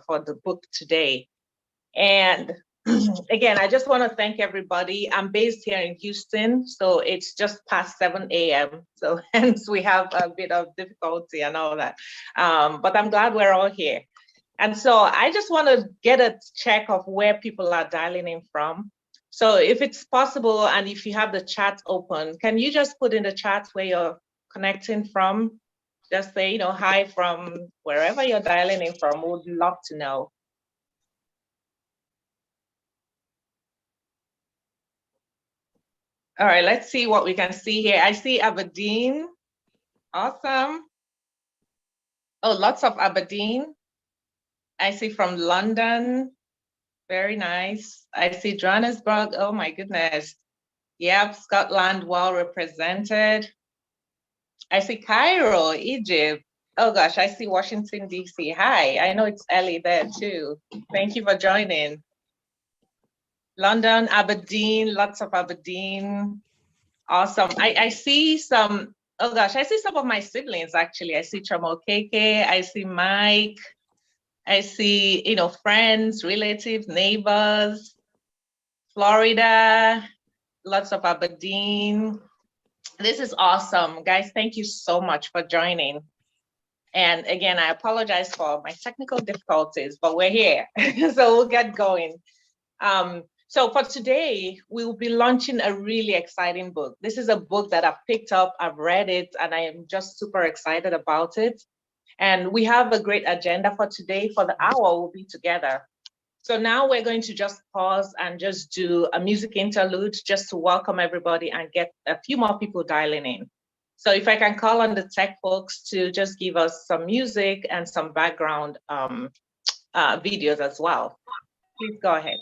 for the book today. And again, I just want to thank everybody. I'm based here in Houston, so it's just past 7 a.m. So hence we have a bit of difficulty and all that. But I'm glad we're all here. And so I just want to get a check of where people are dialing in from. So if it's possible, and if you have the chat open, can you just put in the chat where you're connecting from? Just say, hi from wherever you're dialing in from. Would love to know. All right, let's see what we can see here. I see Aberdeen. Awesome. Oh, lots of Aberdeen. I see from London. Very nice. I see Johannesburg. Oh my goodness. Yep, Scotland, well represented. I see Cairo, Egypt. Oh gosh, I see Washington, D.C. Hi, I know it's early there too. Thank you for joining. London, Aberdeen, lots of Aberdeen. Awesome. I see some, oh gosh, I see some of my siblings actually. I see Chamokeke, I see Mike, I see, friends, relatives, neighbors, Florida, lots of Aberdeen. This is awesome. Guys, thank you so much for joining. And again, I apologize for my technical difficulties, but we're here. So we'll get going. So for today, we'll be launching a really exciting book. This is a book that I've picked up, I've read it, and I am just super excited about it. And we have a great agenda for today. For the hour, we'll be together. So now we're going to just pause and just do a music interlude just to welcome everybody and get a few more people dialing in. So if I can call on the tech folks to just give us some music and some background videos as well. Please go ahead.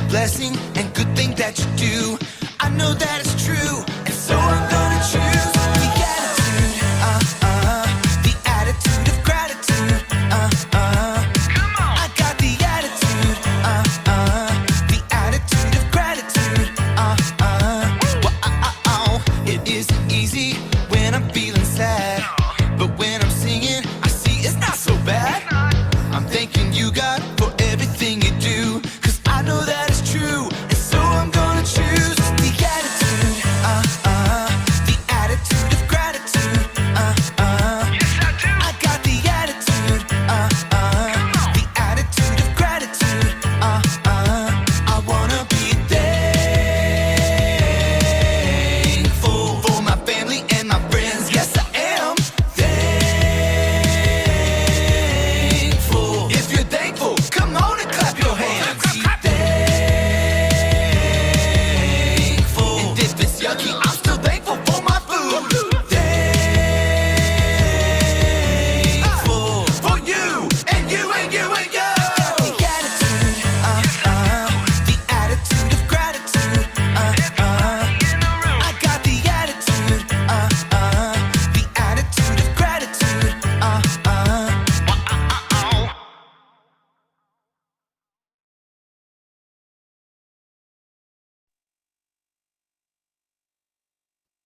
Blessing and good thing that you do. I know that it's true, and so I'm gonna choose the attitude, the attitude of gratitude, Come on. I got the attitude, the attitude of gratitude, It isn't easy when I'm feeling sad, but when I'm singing, I see it's not so bad. I'm thanking you, God, for everything you do, 'cause I know that it's true, and so I'm gonna choose the attitude, the attitude of gratitude, Yes, I do. I got the attitude, the attitude of gratitude, I wanna be thankful for my family and my friends. Yes, I am thankful. If you're thankful, come on and clap your hands. Thankful. And if it's yucky, I'm still thankful for my food. Thankful for you and you and you and you. The attitude, the attitude of gratitude, I got the attitude, the attitude of gratitude,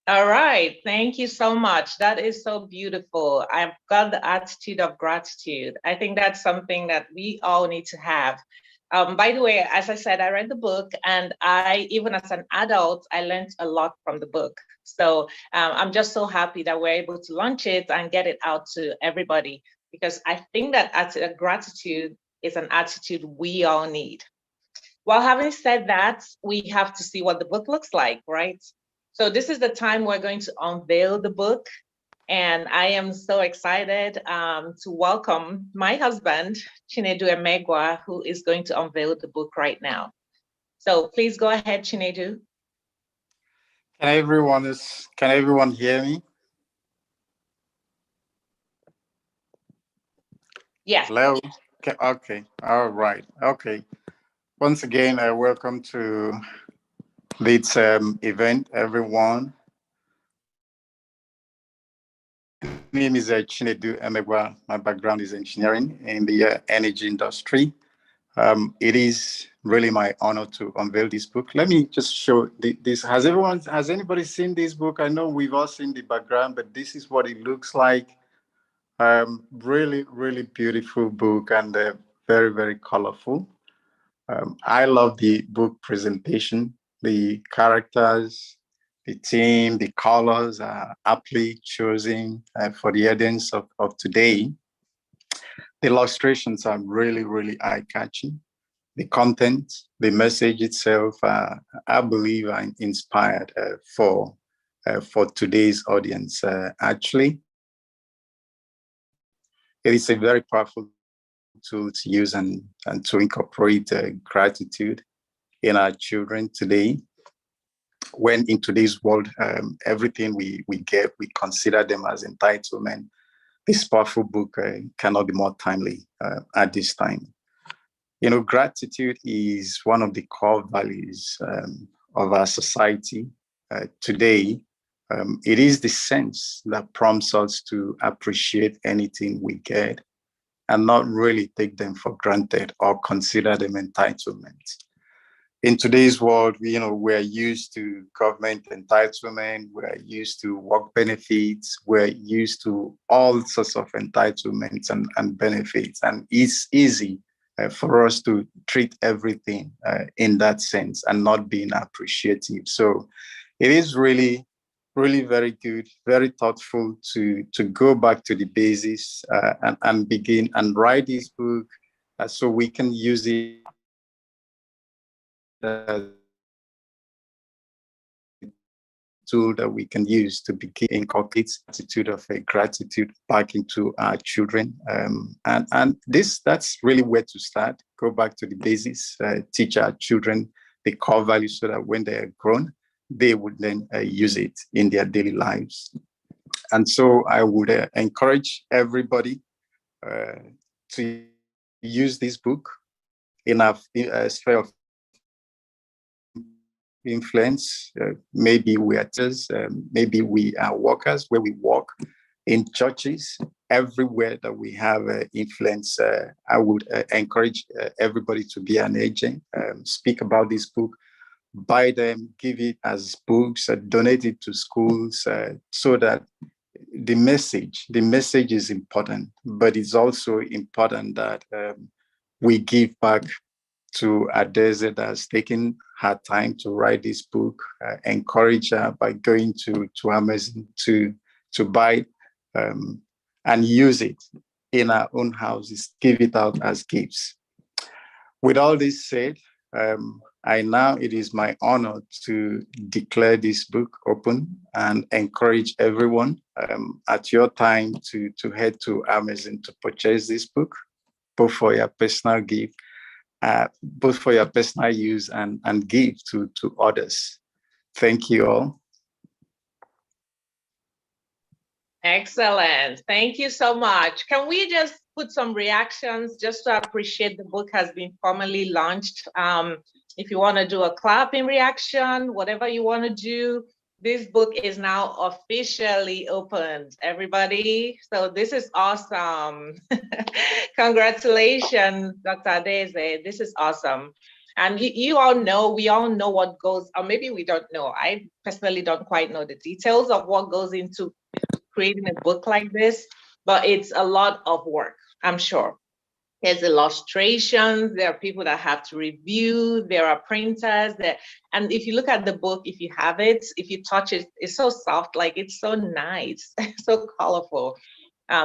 All right, thank you so much. That is so beautiful. I've got the attitude of gratitude. I think that's something that we all need to have. By the way, as I said, I read the book, and even as an adult, I learned a lot from the book. So I'm just so happy that we're able to launch it and get it out to everybody, because I think that gratitude is an attitude we all need. Well, having said that, we have to see what the book looks like, right? So this is the time we're going to unveil the book. And I am so excited to welcome my husband, Chinedu Emegwa, who is going to unveil the book right now. So please go ahead, Chinedu. Can everyone hear me? Yes. Hello? Okay. All right. Okay. Once again, welcome to this event, everyone. My name is Chinedu Emegwa. My background is engineering in the energy industry. It is really my honor to unveil this book. Let me just show this. Has anybody seen this book? I know we've all seen the background, but this is what it looks like. Really, really beautiful book and very, very colorful. I love the book presentation, the characters, the theme, the colors are aptly chosen for the audience of today. The illustrations are really, really eye-catching. The content, the message itself, I believe, are inspired for today's audience. Actually, it is a very powerful tool to use and to incorporate gratitude in our children today. When in today's world, everything we get, we consider them as entitlement. This powerful book cannot be more timely at this time. You know, gratitude is one of the core values of our society today. It is the sense that prompts us to appreciate anything we get and not really take them for granted or consider them entitlements. In today's world, we're used to government entitlement, we're used to work benefits, we're used to all sorts of entitlements and benefits. And it's easy for us to treat everything in that sense and not being appreciative. So it is really, really very good, very thoughtful to go back to the basis and begin and write this book so we can use it as tool that we can use to begin inculcate attitude of gratitude back into our children. And that's really where to start. Go back to the basics, teach our children the core values so that when they are grown, they would then use it in their daily lives. And so I would encourage everybody to use this book in a sphere of influence. Maybe we are teachers, maybe we are workers where we work, in churches, everywhere that we have influence. I would encourage everybody to be an agent, speak about this book, buy them, give it as books, donate it to schools so that the message is important, but it's also important that we give back to Adaeze that has taken her time to write this book. Encourage her by going to Amazon to buy and use it in our own houses, give it out as gifts. With all this said, it is my honor to declare this book open and encourage everyone at your time to head to Amazon to purchase this book, both for your personal gift, both for your personal use and give to others. Thank you all. Excellent. Thank you so much. Can we just put some reactions just to appreciate the book has been formally launched? If you want to do a clapping reaction, whatever you want to do, this book is now officially opened, everybody. So this is awesome. Congratulations, Dr. Adaeze. This is awesome. And you all know, we all know what goes, or maybe we don't know. I personally don't quite know the details of what goes into creating a book like this, but it's a lot of work, I'm sure. There's illustrations, there are people that have to review, there are printers, and if you look at the book, if you have it, if you touch it, it's so soft, like it's so nice, so colorful.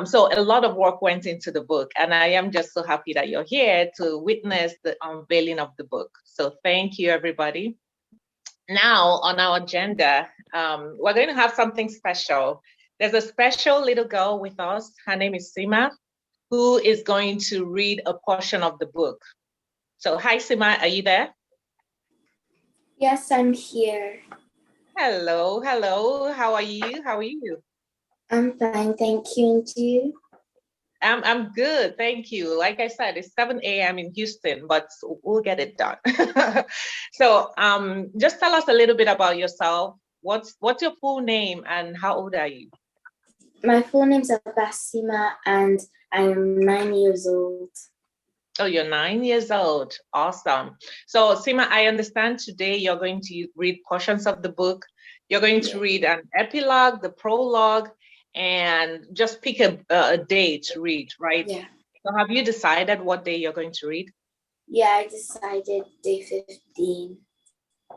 So a lot of work went into the book, and I am just so happy that you're here to witness the unveiling of the book. So thank you, everybody. Now on our agenda, we're going to have something special. There's a special little girl with us. Her name is Sima, who is going to read a portion of the book. So hi, Sima, are you there? Yes, I'm here. Hello, hello. How are you? How are you? I'm fine, thank you. And you? I'm good, thank you. Like I said, it's 7 a.m. in Houston, but we'll get it done. So, just tell us a little bit about yourself. What's your full name and how old are you? My full name's Abasima and I am 9 years old. Oh, you're 9 years old. Awesome. So, Sima, I understand today you're going to read portions of the book. You're going to Yeah. read an epilogue, the prologue, and just pick a day to read, right? Yeah. So, have you decided what day you're going to read? Yeah, I decided day 15.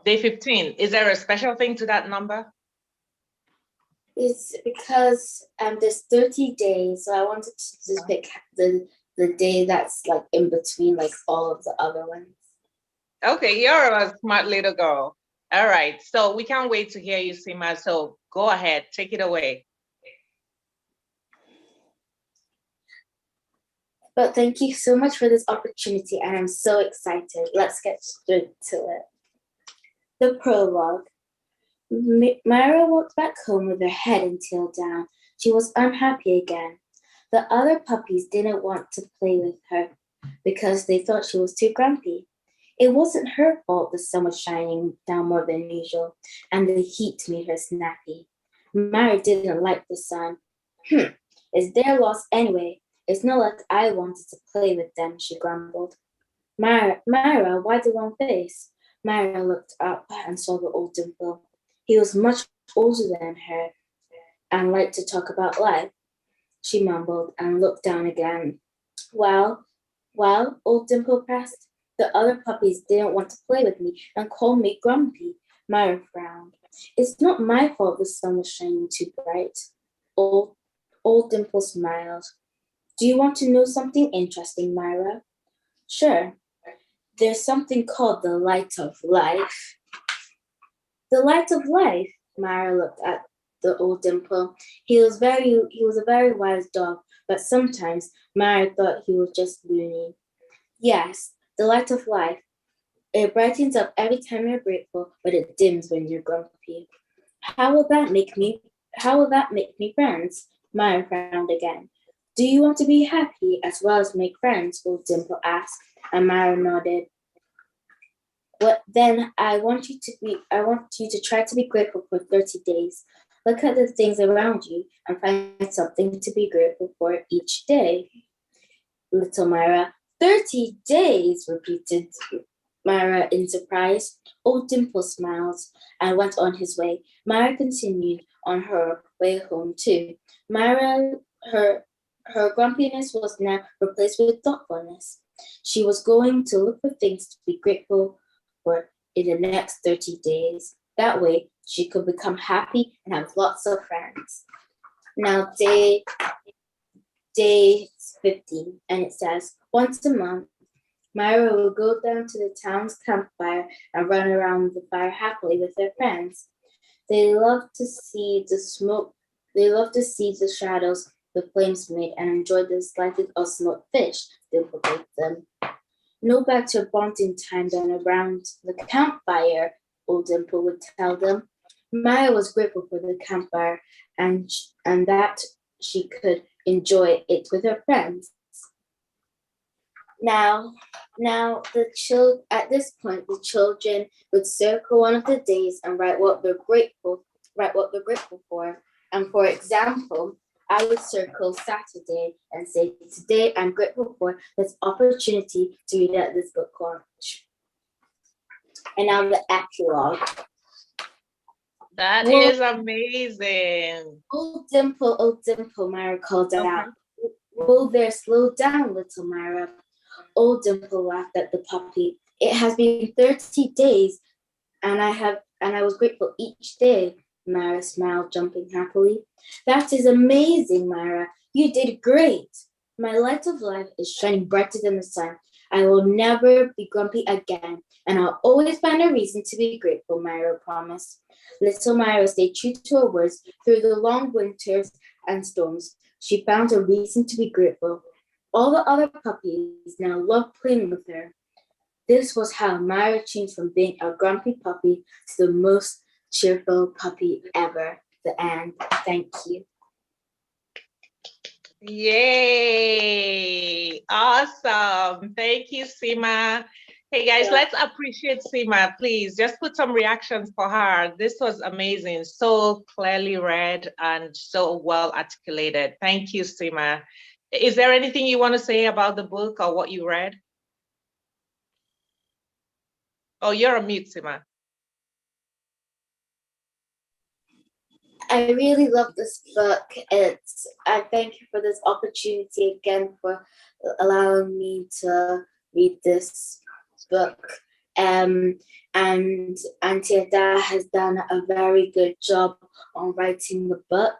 Day 15. Is there a special thing to that number? It's because there's 30 days, so I wanted to just pick the day that's like in between like all of the other ones. Okay, you're a smart little girl. All right. So, we can't wait to hear you, Sima. So, go ahead, take it away. But thank you so much for this opportunity and I'm so excited. Let's get straight to it. The prologue. Myra walked back home with her head and tail down. She was unhappy again. The other puppies didn't want to play with her because they thought she was too grumpy. It wasn't her fault the sun was shining down more than usual, and the heat made her snappy. Myra didn't like the sun. It's their loss anyway. It's not like I wanted to play with them, she grumbled. Myra, why the long face? Myra looked up and saw the old Dimple. He was much older than her and liked to talk about life. She mumbled and looked down again. Well, old Dimple pressed. The other puppies didn't want to play with me and called me grumpy. Myra frowned. It's not my fault the sun was shining too bright. Old Dimple smiled. Do you want to know something interesting, Myra? Sure. There's something called the light of life. The light of life. Myra looked at the old Dimple. He was a very wise dog, but sometimes Myra thought he was just loony. Yes, the light of life. It brightens up every time you're grateful, but it dims when you're grumpy. How will that make me friends? Myra frowned again. Do you want to be happy as well as make friends? Old Dimple asked, and Myra nodded. Then I want you to try to be grateful for 30 days. Look at the things around you and find something to be grateful for each day. Little Myra, 30 days, repeated Myra in surprise. Old Dimple smiled and went on his way. Myra continued on her way home too. Myra, her grumpiness was now replaced with thoughtfulness. She was going to look for things to be grateful for in the next 30 days. That way, she could become happy and have lots of friends. Now, day 15, and it says, once a month, Myra will go down to the town's campfire and run around the fire happily with her friends. They love to see the smoke. They love to see the shadows the flames made and enjoy the slices of smoked fish Dimple gave them. No better bonding time than around the campfire, old Dimple would tell them. Myra was grateful for the campfire and that she could enjoy it with her friends. Now, at this point, the children would circle one of the days and write what they're grateful for. And for example, I would circle Saturday and say, today I'm grateful for this opportunity to read at this book launch. And now the epilogue. That is amazing. Old Dimple, Myra called out. Whoa there, slow down, little Myra. Old Dimple laughed at the puppy. It has been 30 days, and I was grateful each day. Myra smiled, jumping happily. That is amazing, Myra. You did great. My light of life is shining brighter than the sun. I will never be grumpy again, and I'll always find a reason to be grateful, Myra promised. Little Myra stayed true to her words through the long winters and storms. She found a reason to be grateful. All the other puppies now loved playing with her. This was how Myra changed from being a grumpy puppy to the most cheerful puppy ever. The end. Thank you. Yay! Awesome. Thank you, Seema. Hey guys, let's appreciate Seema, please. Just put some reactions for her. This was amazing. So clearly read and so well articulated. Thank you, Seema. Is there anything you want to say about the book or what you read? Oh, you're on mute, Seema. I really love this book. I thank you for this opportunity again for allowing me to read this book. And Auntie Ada has done a very good job on writing the book.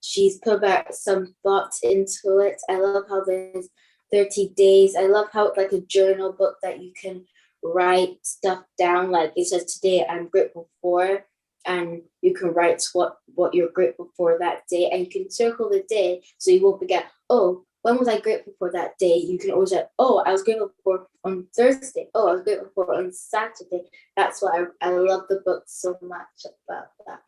She's put back some thought into it. I love how there's 30 days. I love how it's like a journal book that you can write stuff down. Like it says, today I'm grateful for, and you can write what you're grateful for that day, and you can circle the day so you won't forget, oh, when was I grateful for that day? You can always say, oh, I was grateful for on Thursday. Oh, I was grateful for on Saturday. That's why I love the book so much about that.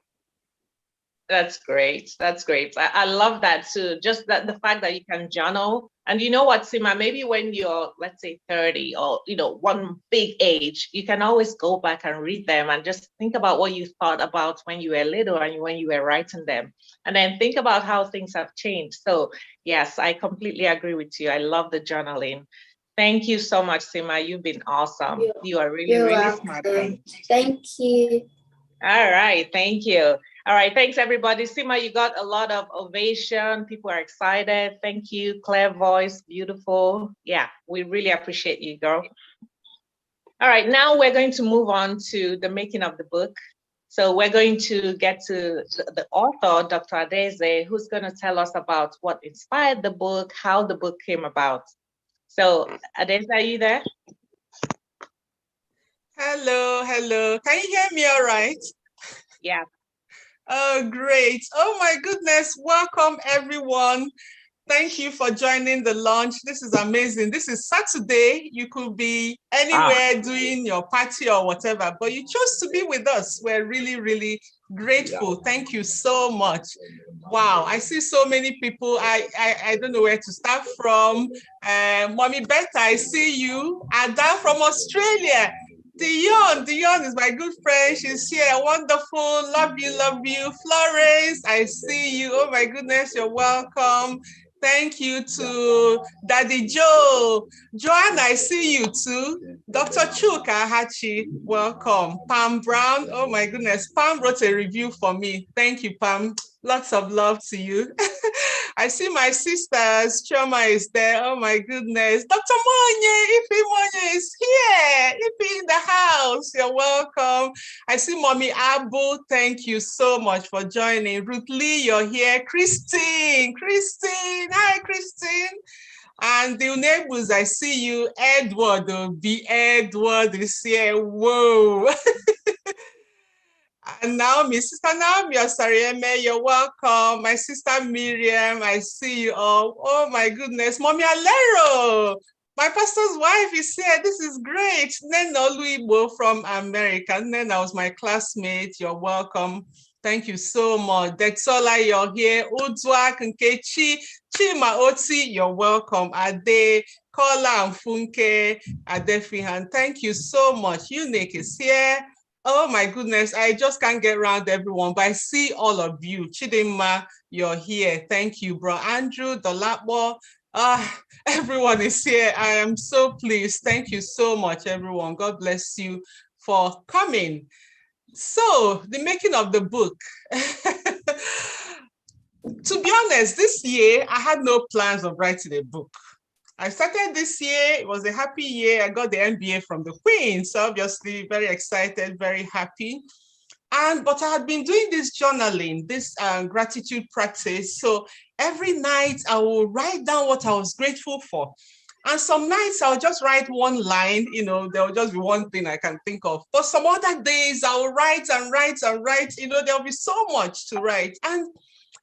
That's great. That's great. I love that too. Just that the fact that you can journal. And you know what, Seema, maybe when you're, let's say 30 or, one big age, you can always go back and read them and just think about what you thought about when you were little and when you were writing them. And then think about how things have changed. So yes, I completely agree with you. I love the journaling. Thank you so much, Seema. You've been awesome. You are really, really smart. Thank you. All right. Thank you. All right, thanks everybody. Seema, you got a lot of ovation. People are excited. Thank you. Clear voice, beautiful. Yeah, we really appreciate you, girl. All right, now we're going to move on to the making of the book. So we're going to get to the author, Dr. Adaeze, who's going to tell us about what inspired the book, how the book came about. So Adaeze, are you there? Hello, hello. Can you hear me all right? Yeah. Oh, great. Oh, my goodness. Welcome, everyone. Thank you for joining the launch. This is amazing. This is Saturday. You could be anywhere doing your party or whatever, but you chose to be with us. We're really, really grateful. Thank you so much. Wow, I see so many people. I don't know where to start from. Mommy Beth, I see you. Ada from Australia. Dion is my good friend. She's here. Wonderful. Love you, love you. Florence, I see you. Oh my goodness, you're welcome. Thank you to Daddy Joe. Joanne, I see you too. Dr. Chuka Hachi, welcome. Pam Brown, oh my goodness. Pam wrote a review for me. Thank you, Pam. Lots of love to you. I see my sisters. Choma is there. Oh my goodness. Dr. Monye is here. Ife in the house. You're welcome. I see Mommy Abu. Thank you so much for joining. Ruth Lee, you're here. Christine. Hi, Christine. And the neighbors, I see you. Edward, Edward is here. Whoa. And Naomi, Sister Naomi Osarieme, you're welcome. My sister Miriam, I see you all. Oh my goodness. Mommy Alero, my pastor's wife is here. This is great. Nena Oluibo from America. Nena was my classmate. You're welcome. Thank you so much. Dexola, you're here. Udwa Nkechi, Chima Oti, you're welcome. Ade, Kola and Funke, Adefihan. Thank you so much. Unique is here. Oh my goodness, I just can't get around everyone, but I see all of you. Chidima, you're here. Thank you, bro. Andrew, Dolapo, everyone is here. I am so pleased. Thank you so much, everyone. God bless you for coming. So, the making of the book. To be honest, this year, I had no plans of writing a book. I started this year, it was a happy year. I got the MBA from the Queen, so obviously very excited, very happy. But I had been doing this journaling, this gratitude practice. So every night I will write down what I was grateful for. And some nights I'll just write one line, there'll just be one thing I can think of. But some other days I'll write and write and write, there'll be so much to write. And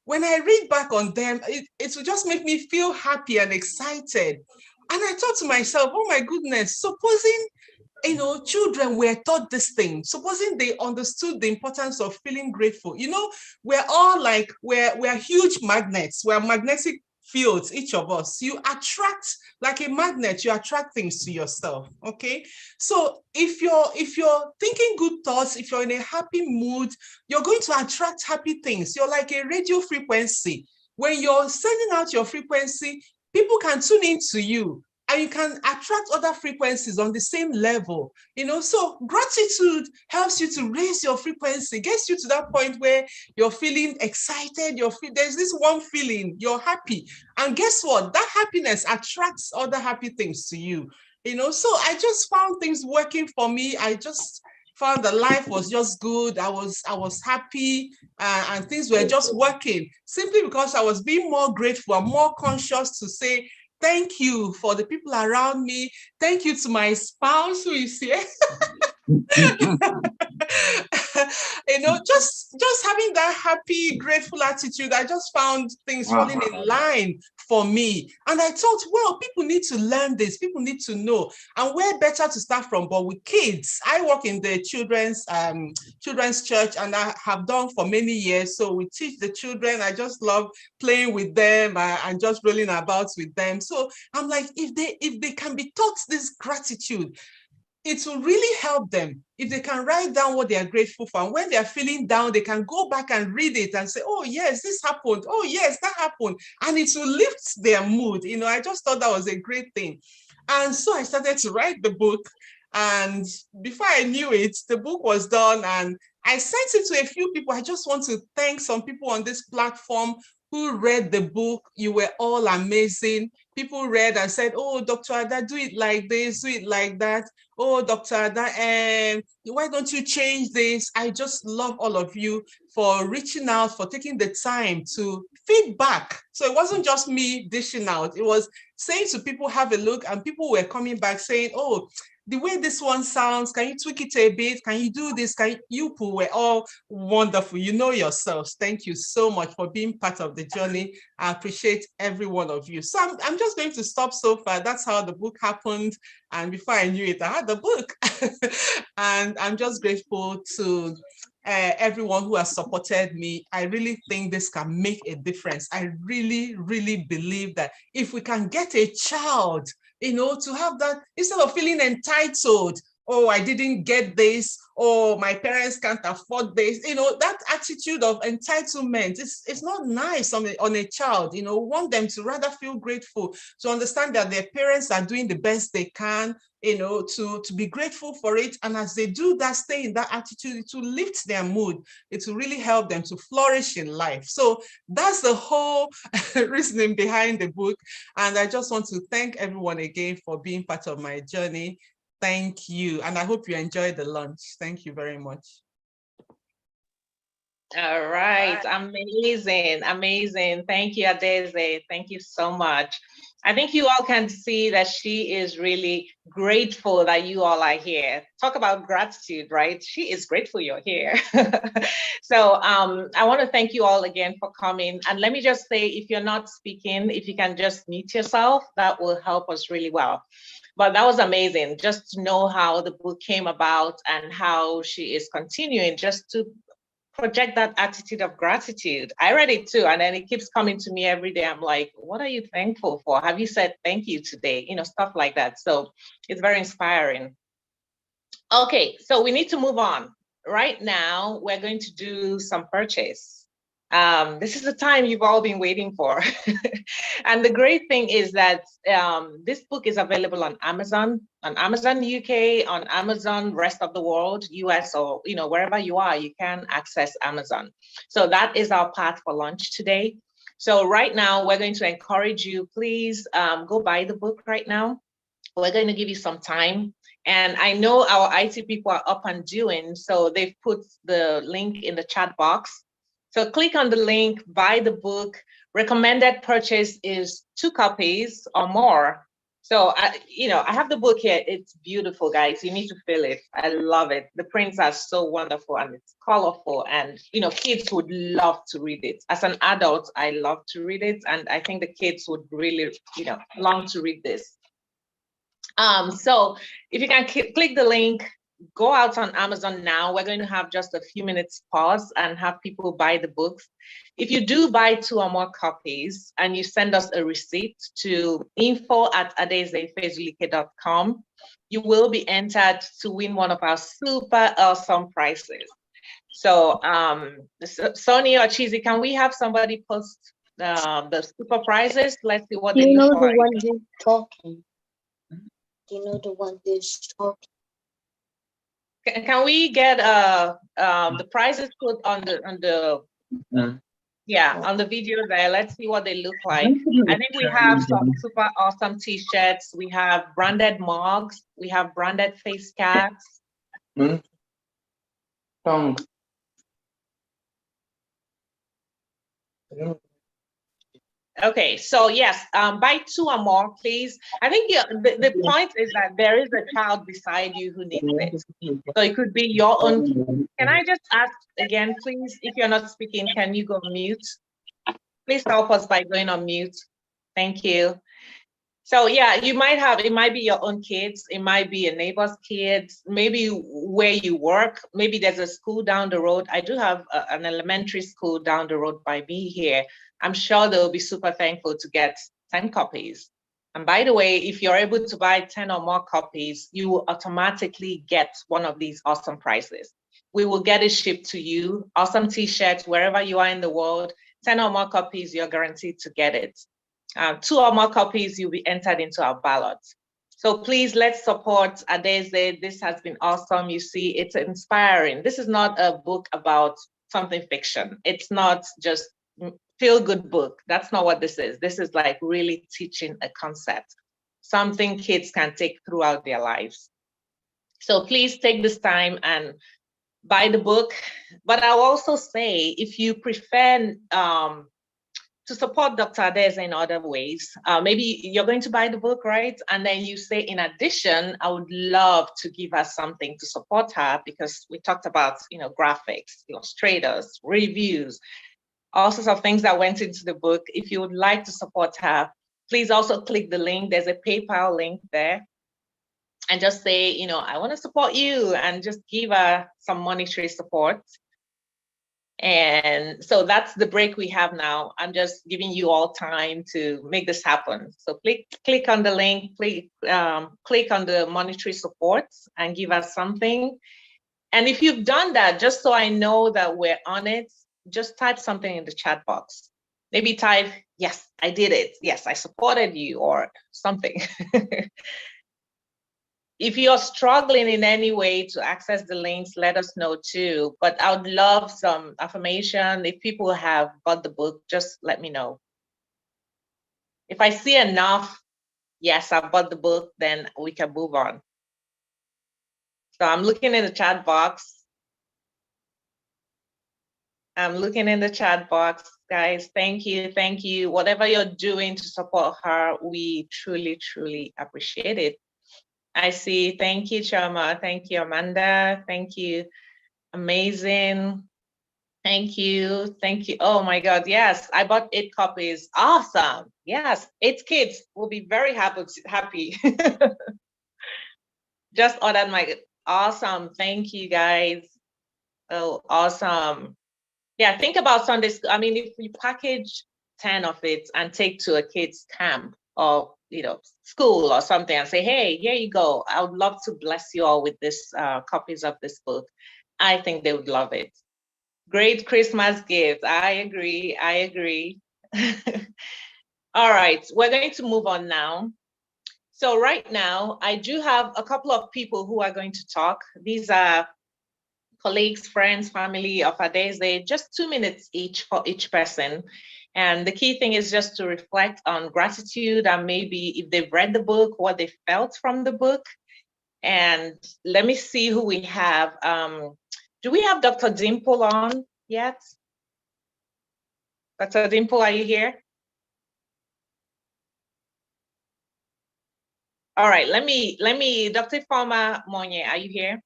when I read back on them, it will just make me feel happy and excited. And I thought to myself, oh my goodness, supposing children were taught this thing, supposing they understood the importance of feeling grateful. We're all like, we're huge magnets. We're magnetic fields, each of us. You attract, like a magnet, you attract things to yourself, okay? So if you're thinking good thoughts, if you're in a happy mood, you're going to attract happy things. You're like a radio frequency. When you're sending out your frequency, people can tune into you, and you can attract other frequencies on the same level. So gratitude helps you to raise your frequency, gets you to that point where you're feeling excited, there's this one feeling, you're happy. And guess what? That happiness attracts other happy things to you. So I just found things working for me. I just found that life was just good. I was happy, and things were just working, simply because I was being more grateful and more conscious to say, thank you for the people around me. Thank you to my spouse who is here. Just having that happy, grateful attitude, I just found things falling in line for me. And I thought, well, people need to learn this. People need to know. And where better to start from but with kids? I work in the children's church, and I have done for many years. So we teach the children. I just love playing with them and just rolling about with them. So I'm like, if they can be taught this gratitude, it will really help them if they can write down what they are grateful for. And when they are feeling down, they can go back and read it and say, oh, yes, this happened. Oh, yes, that happened. And it will lift their mood. I just thought that was a great thing. And so I started to write the book. And before I knew it, the book was done. And I sent it to a few people. I just want to thank some people on this platform who read the book. You were all amazing. People read and said, oh, Dr. Ada, do it like this, do it like that. Oh, Dr. Ada, why don't you change this? I just love all of you for reaching out, for taking the time to feedback. So it wasn't just me dishing out. It was saying to people, have a look, and people were coming back saying, oh, the way this one sounds, can you tweak it a bit? Can you do this? You people were all wonderful. You know yourselves. Thank you so much for being part of the journey. I appreciate every one of you. So I'm just going to stop so far. That's how the book happened. And before I knew it, I had the book. And I'm just grateful to everyone who has supported me. I really think this can make a difference. I really, really believe that if we can get a child, to have that, instead of feeling entitled, oh, I didn't get this, or my parents can't afford this, that attitude of entitlement, it's not nice on a child. We want them to rather feel grateful, to understand that their parents are doing the best they can, to be grateful for it. And as they do that, stay in that attitude, it will lift their mood. It will really help them to flourish in life. So that's the whole reasoning behind the book. And I just want to thank everyone again for being part of my journey. Thank you. And I hope you enjoyed the lunch. Thank you very much. All right. Amazing. Amazing. Thank you, Adaeze. Thank you so much. I think you all can see that she is really grateful that you all are here. Talk about gratitude, right? She is grateful you're here. So I want to thank you all again for coming. And let me just say, if you're not speaking, if you can just mute yourself, that will help us really well. But that was amazing, just to know how the book came about and how she is continuing just to project that attitude of gratitude. I read it too, and then it keeps coming to me every day. I'm like, what are you thankful for? Have you said thank you today? Stuff like that. So it's very inspiring. Okay, so we need to move on. Right now, we're going to do some purchase. This is the time you've all been waiting for. And the great thing is that this book is available on Amazon UK, on Amazon rest of the world, US, or wherever you are, you can access Amazon. So that is our path for lunch today. So right now, we're going to encourage you, please go buy the book right now. We're going to give you some time. And I know our IT people are up and doing, so they've put the link in the chat box. So click on the link, buy the book. Recommended purchase is 2 copies or more. So I have the book here. It's beautiful, guys. You need to feel it. I love it. The prints are so wonderful and it's colorful, and kids would love to read it. As an adult, I love to read it, and I think the kids would really, long to read this. So if you can click the link, go out on Amazon now. We're going to have just a few minutes pause and have people buy the books. If you do buy 2 or more copies and you send us a receipt to info@adaezeifezulike.com, you will be entered to win one of our super awesome prizes. So Sonny or Cheesy, can we have somebody post the super prizes? Let's see what they look like. One who's talking? Do you know the one who's talking? Can we get the prizes put on the on the video there? Let's see what they look like. I think we have some super awesome t-shirts. We have branded mugs. We have branded face caps. Okay, so yes, buy 2 or more, please. I think the point is that there is a child beside you who needs it. So it could be your own. Can I just ask again, please, if you're not speaking, can you go mute? Please help us by going on mute. Thank you. So yeah, you might have, it might be your own kids, it might be a neighbor's kids, maybe where you work, maybe there's a school down the road. I do have an elementary school down the road by me here. I'm sure they'll be super thankful to get 10 copies. And by the way, if you're able to buy 10 or more copies, you will automatically get one of these awesome prizes. We will get it shipped to you, awesome t-shirts, wherever you are in the world. 10 or more copies, you're guaranteed to get it. 2 or more copies, you'll be entered into our ballot. So please, let's support Adaeze. This has been awesome. You see, it's inspiring. This is not a book about something fiction. It's not just feel-good book. That's not what this is. This is like really teaching a concept, something kids can take throughout their lives. So please take this time and buy the book. But I'll also say, if you prefer to support Dr. Adaeze in other ways, maybe you're going to buy the book, right? And then you say, in addition, I would love to give her something to support her, because we talked about, graphics, illustrators, reviews, all sorts of things that went into the book. If you would like to support her, please also click the link. There's a PayPal link there. And just say, I want to support you, and just give her some monetary support. And so that's the break we have now. I'm just giving you all time to make this happen. So click on the link, click on the monetary support and give us something. And if you've done that, just so I know that we're on it, just type something in the chat box. Maybe type, yes, I did it. Yes, I supported you, or something. If you're struggling in any way to access the links, let us know too. But I would love some affirmation. If people have bought the book, just let me know. If I see enough, yes, I bought the book, then we can move on. So I'm looking in the chat box. I'm looking in the chat box, guys. Thank you, thank you. Whatever you're doing to support her, we truly, truly appreciate it. I see. Thank you, Chama. Thank you, Amanda. Thank you. Amazing. Thank you. Thank you. Oh my God. Yes, I bought 8 copies. Awesome. Yes, 8 kids will be very happy. Just ordered my, awesome. Thank you, guys. Oh, awesome. Yeah, think about Sunday school. I mean, if we package 10 of it and take to a kid's camp or school or something, and say, hey, here you go. I would love to bless you all with this copies of this book. I think they would love it. Great Christmas gift. I agree. I agree. All right, we're going to move on now. So right now, I do have a couple of people who are going to talk. These are colleagues, friends, family of Adaeze, just 2 minutes each for each person. And the key thing is just to reflect on gratitude, and maybe if they've read the book, what they felt from the book. And let me see who we have. Do we have Dr. Dimple on yet? Dr. Dimple, are you here? All right, let me, Dr. Fama Monye, are you here?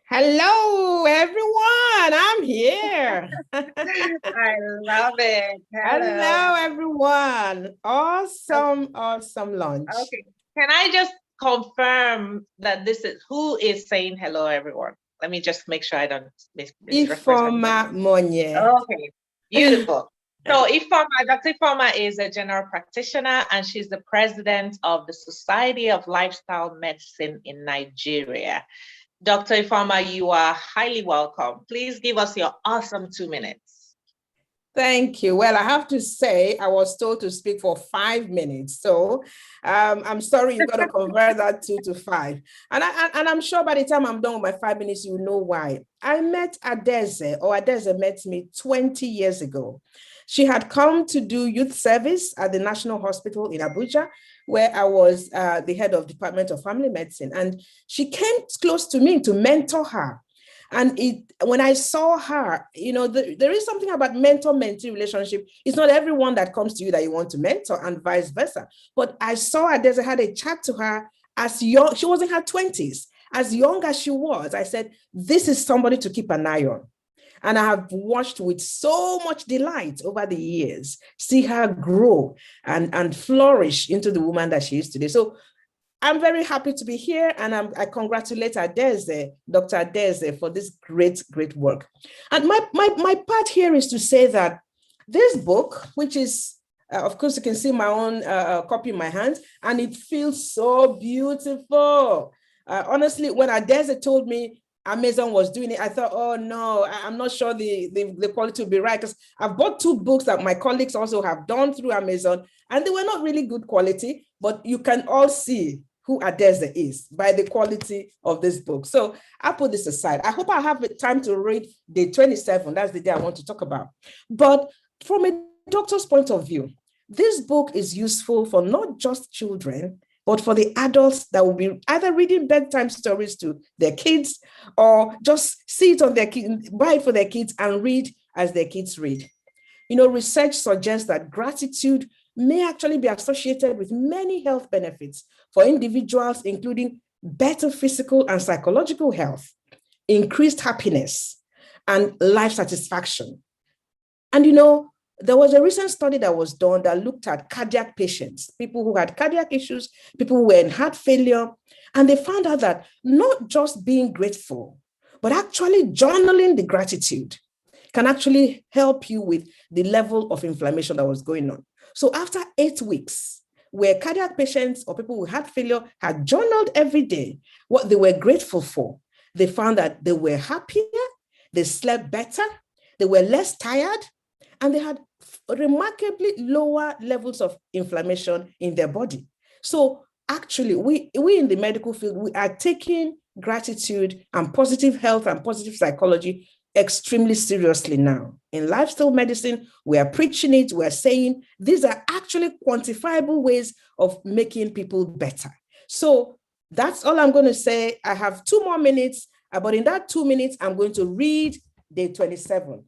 Hello, everyone. I'm here. I love it. Hello, everyone. Awesome, awesome lunch. Okay. Can I just confirm that this is, who is saying hello, everyone? Let me just make sure I don't misrepresent. Ifeoma Monye. Okay, beautiful. So Dr. Ifeoma is a general practitioner, and she's the president of the Society of Lifestyle Medicine in Nigeria. Dr. Ifeoma, you are highly welcome. Please give us your awesome 2 minutes. Thank you. Well, I have to say, I was told to speak for 5 minutes. So I'm sorry, you've got to convert that 2 to 5. And I'm sure by the time I'm done with my 5 minutes, you know why. I met Adaeze, or Adaeze met me 20 years ago. She had come to do youth service at the National Hospital in Abuja, where I was the head of Department of Family Medicine. And she came close to me to mentor her. And when I saw her, you know, there is something about mentor-mentee relationship. It's not everyone that comes to you that you want to mentor, and vice versa. But I saw Adaeze, had a chat to her as young, she was in her 20s. As young as she was, I said, this is somebody to keep an eye on. And I have watched with so much delight over the years, see her grow and flourish into the woman that she is today. So I'm very happy to be here, and I congratulate Adaeze, Dr. Adaeze, for this great, great work. And my part here is to say that this book, which is, of course, you can see my own copy in my hands, and it feels so beautiful. Honestly, when Adaeze told me Amazon was doing it, I thought, oh no, I'm not sure the quality will be right, because I've bought 2 books that my colleagues also have done through Amazon, and they were not really good quality, but you can all see who Adaeze is by the quality of this book. So I'll put this aside. I hope I have the time to read day 27. That's the day I want to talk about. But from a doctor's point of view, this book is useful for not just children, but for the adults that will be either reading bedtime stories to their kids, or just see it on their kids, buy it for their kids and read as their kids read. You know, research suggests that gratitude may actually be associated with many health benefits for individuals, including better physical and psychological health, increased happiness, and life satisfaction. And you know, there was a recent study that was done that looked at cardiac patients, people who had cardiac issues, people who were in heart failure, and they found out that not just being grateful, but actually journaling the gratitude can actually help you with the level of inflammation that was going on. So after 8 weeks, where cardiac patients or people with heart failure had journaled every day what they were grateful for, they found that they were happier, they slept better, they were less tired, and they had remarkably lower levels of inflammation in their body. So actually, we in the medical field, we are taking gratitude and positive health and positive psychology extremely seriously now. In lifestyle medicine, we are preaching it, we are saying these are actually quantifiable ways of making people better. So that's all I'm going to say. I have 2 more minutes, but in that 2 minutes, I'm going to read day 27.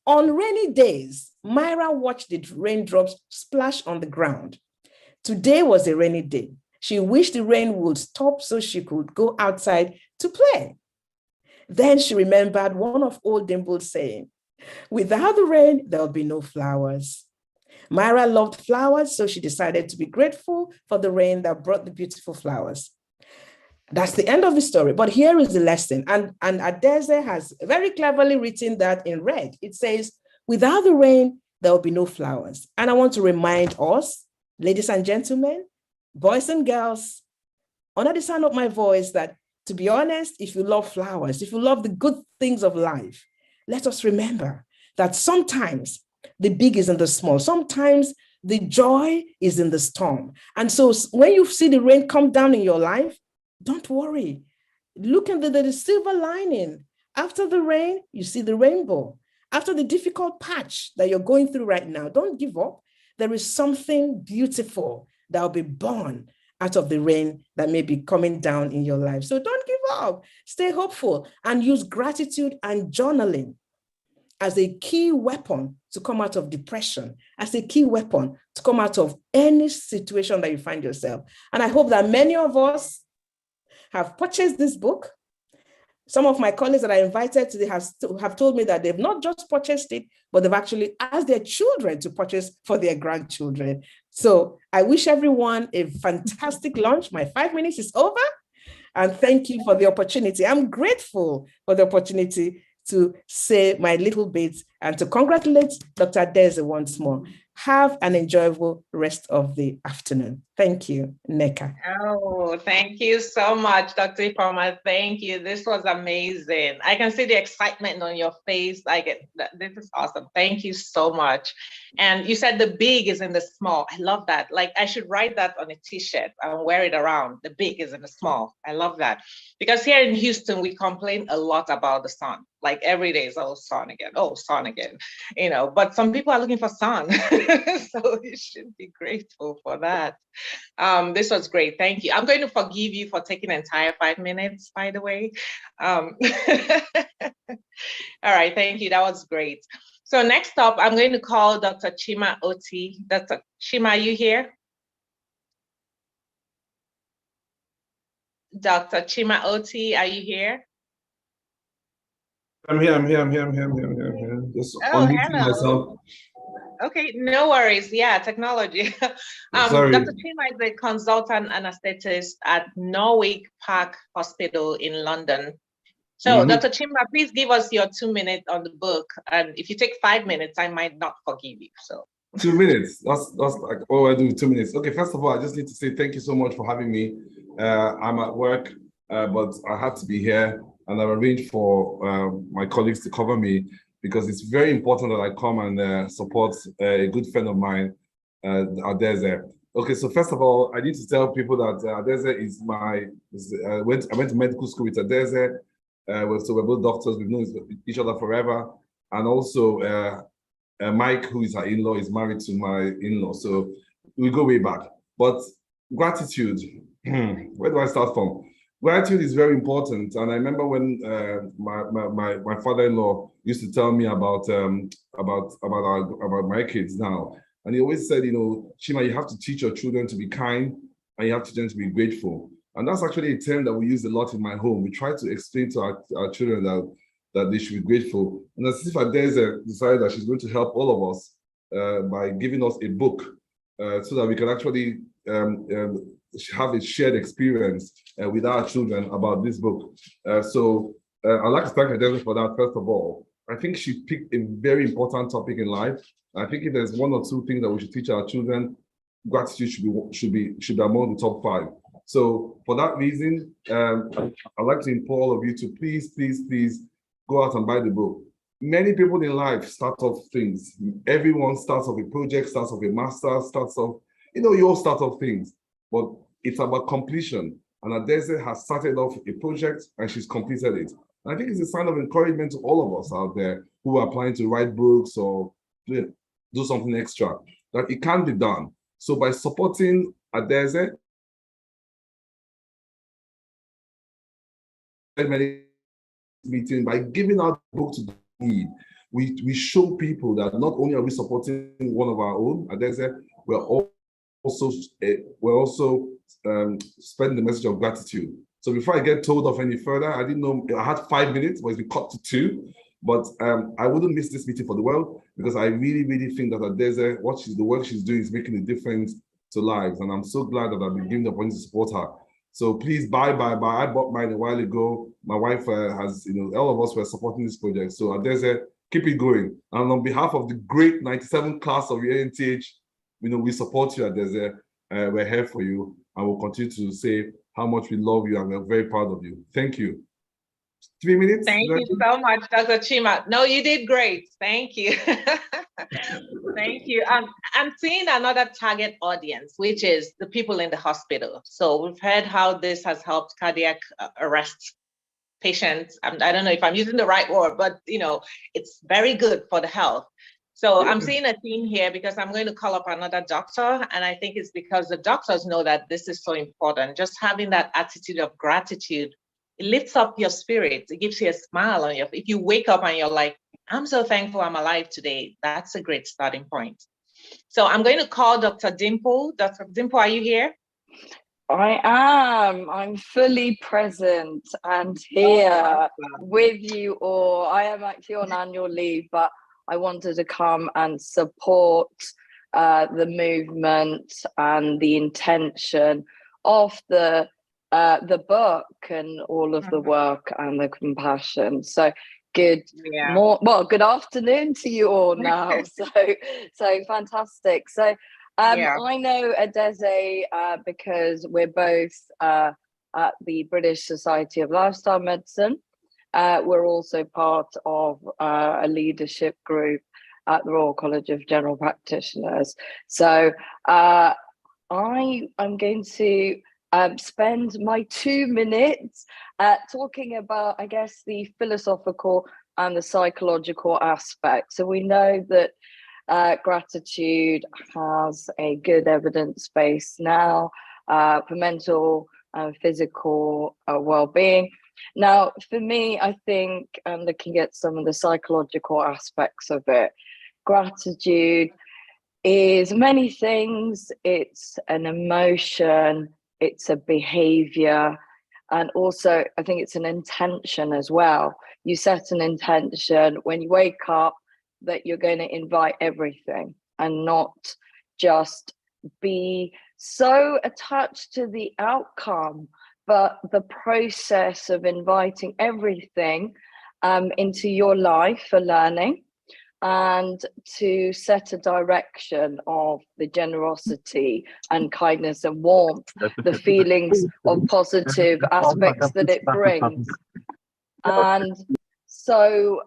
On rainy days, Myra watched the raindrops splash on the ground. Today was a rainy day. She wished the rain would stop so she could go outside to play. Then she remembered one of old Dimple's saying, without the rain, there'll be no flowers. Myra loved flowers, so she decided to be grateful for the rain that brought the beautiful flowers. That's the end of the story. But here is the lesson. And Adaeze has very cleverly written that in red. It says, without the rain, there will be no flowers. And I want to remind us, ladies and gentlemen, boys and girls, under the sound of my voice, that to be honest, if you love flowers, if you love the good things of life, let us remember that sometimes the big is in the small. Sometimes the joy is in the storm. And so when you see the rain come down in your life, don't worry. Look at the silver lining. After the rain, you see the rainbow. After the difficult patch that you're going through right now, don't give up. There is something beautiful that will be born out of the rain that may be coming down in your life. So don't give up. Stay hopeful and use gratitude and journaling as a key weapon to come out of depression, as a key weapon to come out of any situation that you find yourself. And I hope that many of us have purchased this book. Some of my colleagues that I invited today have told me that they've not just purchased it, but they've actually asked their children to purchase for their grandchildren. So I wish everyone a fantastic lunch. My 5 minutes is over. And thank you for the opportunity. I'm grateful for the opportunity to say my little bit and to congratulate Dr. Adaeze once more. Have an enjoyable rest of the afternoon. Thank you, Neka. Oh, thank you so much, Dr. Ifeoma. Thank you. This was amazing. I can see the excitement on your face. This is awesome. Thank you so much. And you said the big is in the small. I love that. Like, I should write that on a t-shirt and wear it around. The big is in the small. I love that. Because here in Houston, we complain a lot about the sun. Like every day is, oh, sun again, but some people are looking for sun. So you should be grateful for that. This was great. Thank you. I'm going to forgive you for taking the entire 5 minutes, by the way. All right, thank you. That was great. So next up, I'm going to call Dr. Chima Oti. Dr. Chima, are you here? Dr. Chima Oti, are you here? I'm here. Just unmuting myself. Okay, no worries. Yeah, technology. Sorry. Dr. Chima is a consultant anesthetist at Norwich Park Hospital in London. So, Dr. Chima, please give us your 2 minutes on the book. And if you take 5 minutes, I might not forgive you. So 2 minutes. That's like all I do. 2 minutes. Okay. First of all, I just need to say thank you so much for having me. I'm at work, but I had to be here, and I've arranged for my colleagues to cover me because it's very important that I come and support a good friend of mine, Adaeze. Okay, so first of all, I need to tell people that Adaeze is I went to medical school with Adaeze. So we're both doctors. We've known each other forever, and also Mike, who is her in-law, is married to my in-law, so we go way back. But gratitude, where do I start from? Gratitude is very important, and I remember when my father-in-law used to tell me about my kids now, and he always said, Chima, you have to teach your children to be kind, and you have to teach them to be grateful. And that's actually a term that we use a lot in my home. We try to explain to our children that they should be grateful. And as if Adaeze decided that she's going to help all of us by giving us a book so that we can actually have a shared experience with our children about this book. So I'd like to thank Adaeze for that, first of all. I think she picked a very important topic in life. I think if there's one or two things that we should teach our children, gratitude should be among the top 5. So for that reason, I'd like to implore all of you to please go out and buy the book. Many people in life start off things. Everyone starts off a project, starts off a master, starts off, you all start off things, but it's about completion. And Adaeze has started off a project and she's completed it. And I think it's a sign of encouragement to all of us out there who are planning to write books or do something extra, that it can be done. So by supporting Adaeze, meeting, by giving out the book to the need, we show people that not only are we supporting one of our own, Adaeze, we're also spreading the message of gratitude. So before I get told off any further, I didn't know I had 5 minutes, but it's been cut to 2. But I wouldn't miss this meeting for the world, because I really think that Adaeze, the work she's doing is making a difference to lives, and I'm so glad that I've been given the opportunity to support her. So please buy. I bought mine a while ago. My wife has, all of us were supporting this project. So Adaeze, keep it going. And on behalf of the great 97 class of your NTH, we support you, Adaeze. We're here for you, and we'll continue to say how much we love you and we're very proud of you. Thank you. 3 minutes. Thank you so much, Dr. Chima. No, you did great. Thank you. Thank you. I'm seeing another target audience, which is the people in the hospital. So we've heard how this has helped cardiac arrest patients. I don't know if I'm using the right word, but it's very good for the health. So I'm seeing a theme here because I'm going to call up another doctor, and I think it's because the doctors know that this is so important. Just having that attitude of gratitude, it lifts up your spirit. It gives you a smile on your face. If you wake up and you're like, I'm so thankful I'm alive today, that's a great starting point. So I'm going to call Dr. Dimple. Dr. Dimple, are you here? I am. I'm fully present and here with you all. I am actually on annual leave, but I wanted to come and support the movement and the intention of the book and all of the work and the compassion. So good good afternoon to you all now. So fantastic. So I know Adaeze because we're both at the British Society of Lifestyle Medicine. We're also part of a leadership group at the Royal College of General Practitioners. So I'm going to spend my 2 minutes talking about, I guess, the philosophical and the psychological aspect. So we know that gratitude has a good evidence base now for mental and physical well-being. Now, for me, I think looking at some of the psychological aspects of it, gratitude is many things. It's an emotion, it's a behavior, and also I think it's an intention as well. You set an intention when you wake up that you're going to invite everything and not just be so attached to the outcome, but the process of inviting everything into your life for learning and to set a direction of the generosity and kindness and warmth, the feelings of positive aspects that it brings. And so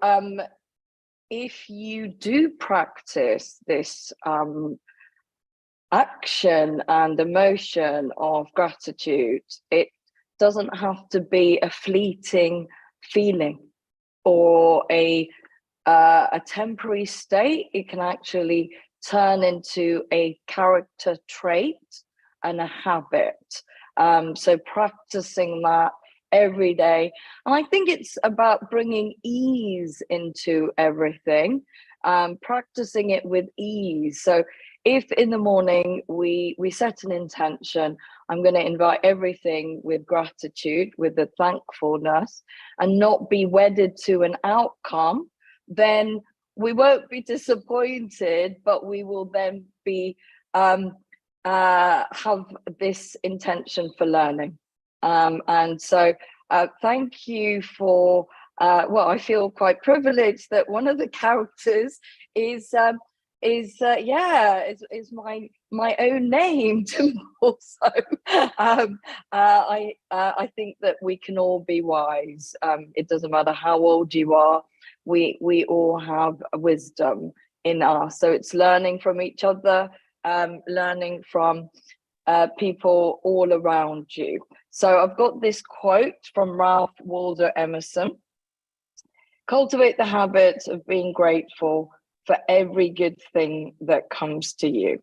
if you do practice this action and emotion of gratitude, it doesn't have to be a fleeting feeling or a temporary state. It can actually turn into a character trait and a habit. So practicing that every day. And I think it's about bringing ease into everything, practicing it with ease. So if in the morning we set an intention, I'm going to invite everything with gratitude, with the thankfulness, and not be wedded to an outcome, then we won't be disappointed, but we will then be have this intention for learning. And so thank you for, well, I feel quite privileged that one of the characters is my own name, Dimple. So I think that we can all be wise. It doesn't matter how old you are, we all have wisdom in us. So it's learning from each other, learning from people all around you. So I've got this quote from Ralph Waldo Emerson: cultivate the habit of being grateful for every good thing that comes to you,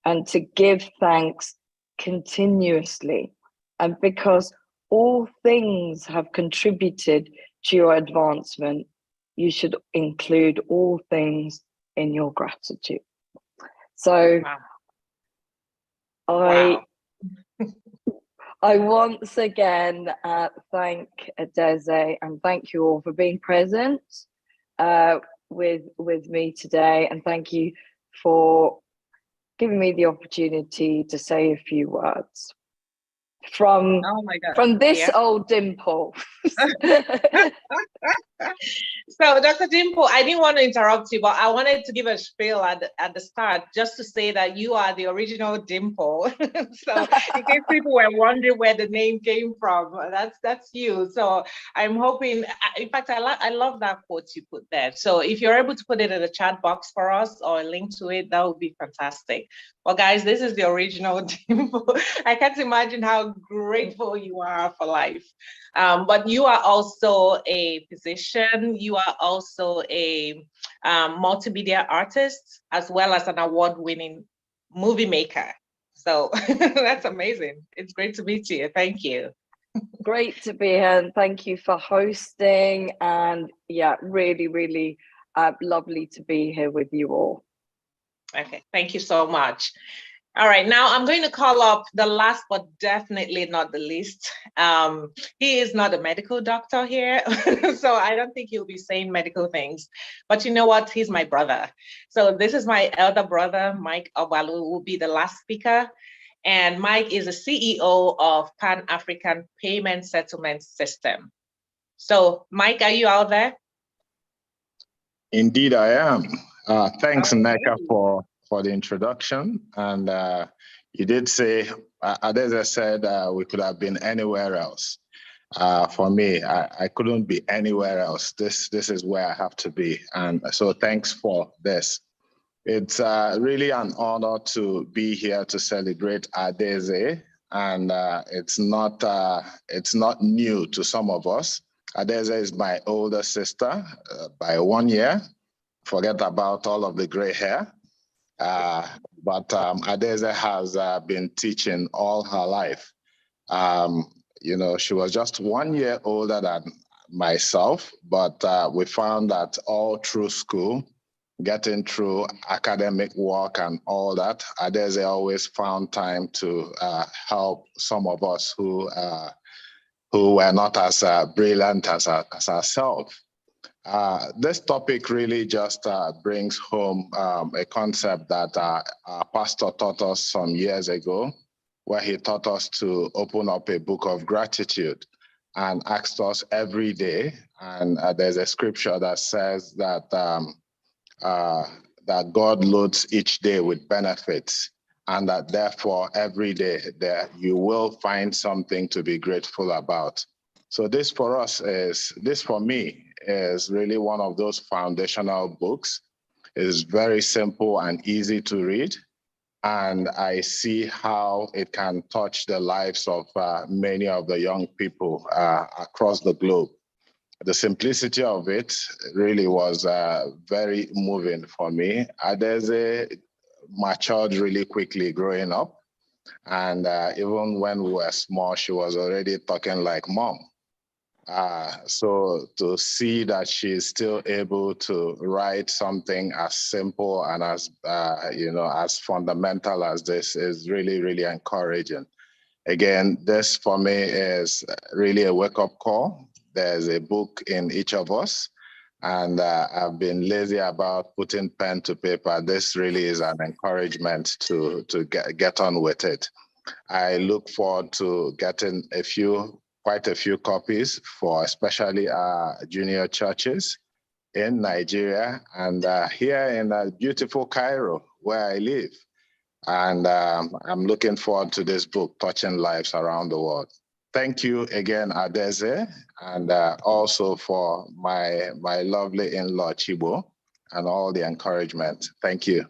and to give thanks continuously. And because all things have contributed to your advancement, you should include all things in your gratitude. So I once again thank Adaeze and thank you all for being present with me today, and thank you for giving me the opportunity to say a few words from this old Dimple. So, Dr. Dimple, I didn't want to interrupt you, but I wanted to give a spiel at the start just to say that you are the original Dimple. So, in case people were wondering where the name came from, that's you. So, I'm hoping. In fact, I love that quote you put there. So, if you're able to put it in the chat box for us or a link to it, that would be fantastic. Well, guys, this is the original Dimple. I can't imagine how grateful you are for life. But you are also a physician. You are also a multimedia artist, as well as an award-winning movie maker. So that's amazing. It's great to meet you. Thank you. Great to be here, and thank you for hosting. And yeah, really, really lovely to be here with you all. Okay, thank you so much. All right, now I'm going to call up the last, but definitely not the least. He is not a medical doctor here, so I don't think he'll be saying medical things. But you know what? He's my brother. So this is my elder brother, Mike Obalu, who will be the last speaker. And Mike is the CEO of Pan-African Payment Settlement System. So Mike, are you out there? Indeed, I am. Thanks, Okay. Nneka, for the introduction. And you did say, Adaeze said we could have been anywhere else. For me, I couldn't be anywhere else. This is where I have to be. And so thanks for this. It's really an honor to be here to celebrate Adaeze. And it's not new to some of us. Adaeze is my older sister by 1 year. Forget about all of the gray hair. But Adaeze has been teaching all her life. You know, she was just 1 year older than myself, but we found that all through school, getting through academic work and all that, Adaeze always found time to help some of us who were not as brilliant as herself. This topic really just brings home a concept that our pastor taught us some years ago, where he taught us to open up a book of gratitude and asked us every day. And there's a scripture that says that that God loads each day with benefits, and that therefore every day there you will find something to be grateful about. So this for me is really one of those foundational books. It is very simple and easy to read, and I see how it can touch the lives of many of the young people across the globe. The simplicity of it really was very moving for me. Adaeze matured really quickly growing up. And even when we were small, she was already talking like mom. So to see that she's still able to write something as simple and as, as fundamental as this is really, really encouraging. Again, this for me is really a wake-up call. There's a book in each of us, and I've been lazy about putting pen to paper. This really is an encouragement to get on with it. I look forward to getting quite a few copies for especially junior churches in Nigeria and here in beautiful Cairo, where I live. And I'm looking forward to this book, Touching Lives Around the World. Thank you again, Adaeze, and also for my lovely in-law, Chibo, and all the encouragement. Thank you.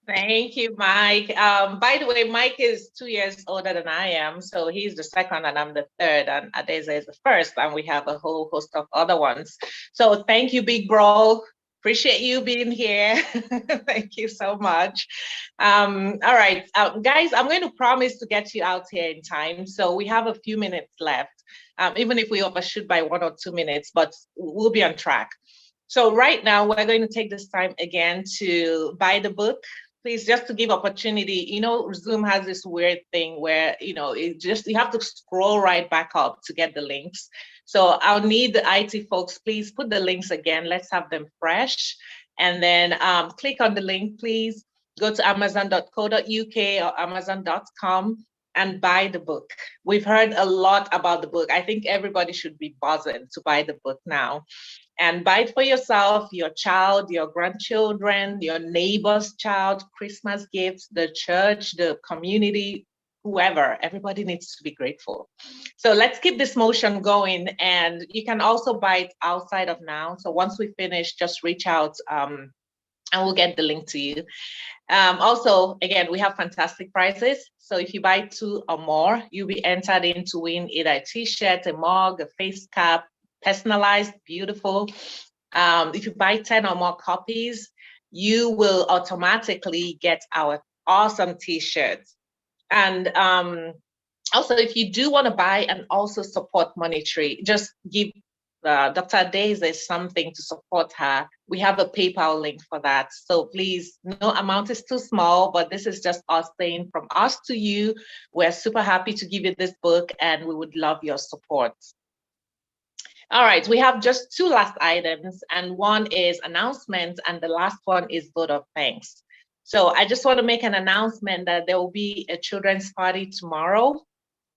Thank you, Mike. By the way, Mike is 2 years older than I am, so he's the second and I'm the third, and Adaeze is the first, and we have a whole host of other ones. So thank you, big bro. Appreciate you being here. Thank you so much. All right, guys, I'm going to promise to get you out here in time. So we have a few minutes left, even if we overshoot by 1 or 2 minutes, but we'll be on track. So right now, we're going to take this time again to buy the book. Please, just to give opportunity, Zoom has this weird thing where, you have to scroll right back up to get the links. So I'll need the IT folks, please put the links again. Let's have them fresh. And then click on the link, please. Go to amazon.co.uk or amazon.com and buy the book. We've heard a lot about the book. I think everybody should be buzzing to buy the book now. And buy it for yourself, your child, your grandchildren, your neighbor's child, Christmas gifts, the church, the community, whoever. Everybody needs to be grateful. So let's keep this motion going. And you can also buy it outside of now. So once we finish, just reach out and we'll get the link to you. Also, again, we have fantastic prizes. So if you buy 2 or more, you'll be entered in to win either a t-shirt, a mug, a face cap, personalized, beautiful. If you buy 10 or more copies, you will automatically get our awesome t-shirts. And also, if you do want to buy and also support Money Tree, just give Dr. Adaeze something to support her, we have a PayPal link for that. So please, no amount is too small, but this is just us saying from us to you, we're super happy to give you this book and we would love your support. All right, we have just 2 last items, and one is announcements and the last one is vote of thanks. So I just want to make an announcement that there will be a children's party tomorrow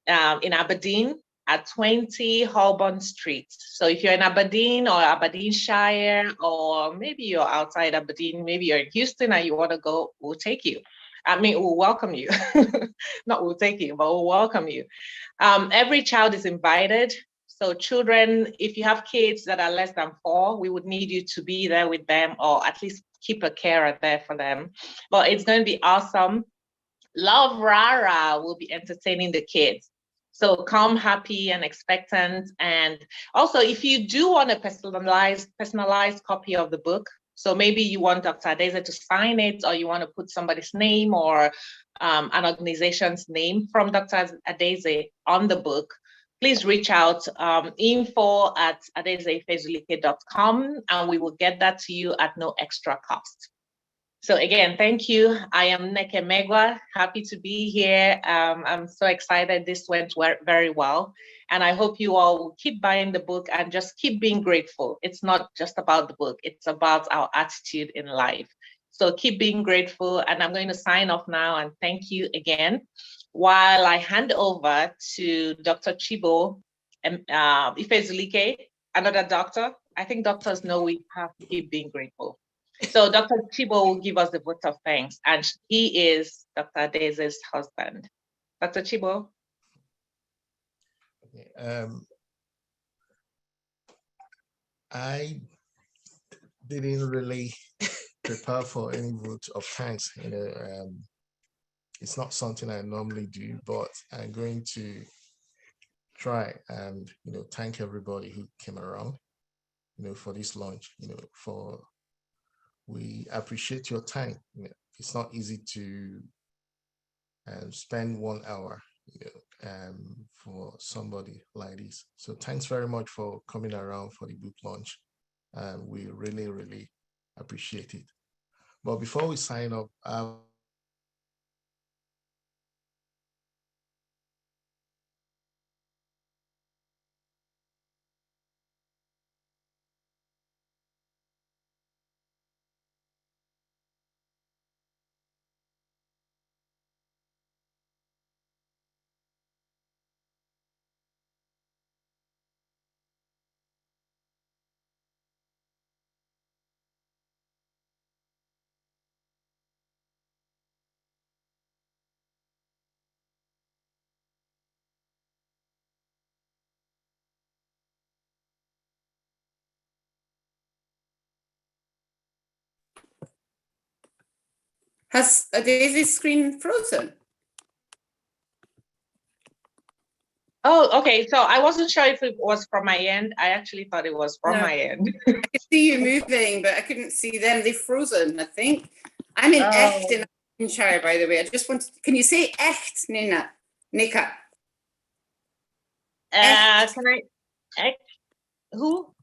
in Aberdeen at 20 Holborn Street. So if you're in Aberdeen or Aberdeenshire, or maybe you're outside Aberdeen, maybe you're in Houston and you want to go, we'll take you. I mean, we'll welcome you. Not we'll take you, but we'll welcome you. Every child is invited. So children, if you have kids that are less than 4, we would need you to be there with them, or at least keep a carer there for them. But it's going to be awesome. Love Rara will be entertaining the kids. So come happy and expectant. And also, if you do want a personalized copy of the book, so maybe you want Dr. Adaeze to sign it, or you want to put somebody's name or an organization's name from Dr. Adaeze on the book, please reach out, info@adaezeifezulike.com, and we will get that to you at no extra cost. So again, thank you. I am Neke Megwa, happy to be here. I'm so excited this went very well. And I hope you all will keep buying the book and just keep being grateful. It's not just about the book, it's about our attitude in life. So keep being grateful, and I'm going to sign off now and thank you again. While I hand over to Dr. Chibo Ifezulike, another doctor. I think doctors know we have to keep being grateful. So Dr. Chibo will give us the vote of thanks, and he is Dr. Adaeze's husband. Dr. Chibo. Okay, I didn't really prepare for any vote of thanks. It's not something I normally do, but I'm going to try and thank everybody who came around, for this launch. We appreciate your time. It's not easy to spend 1 hour, for somebody like this. So thanks very much for coming around for the book launch. We really, really appreciate it. But before we sign up, Has Adaeze's screen frozen? Oh, okay. So I wasn't sure if it was from my end. I actually thought it was from my end. I could see you moving, but I couldn't see them. They've frozen, I think. I'm in Echt in Aberdeenshire, by the way. I just wanted, can you say Echt, Nina? Nika? Can I, Echt? Who?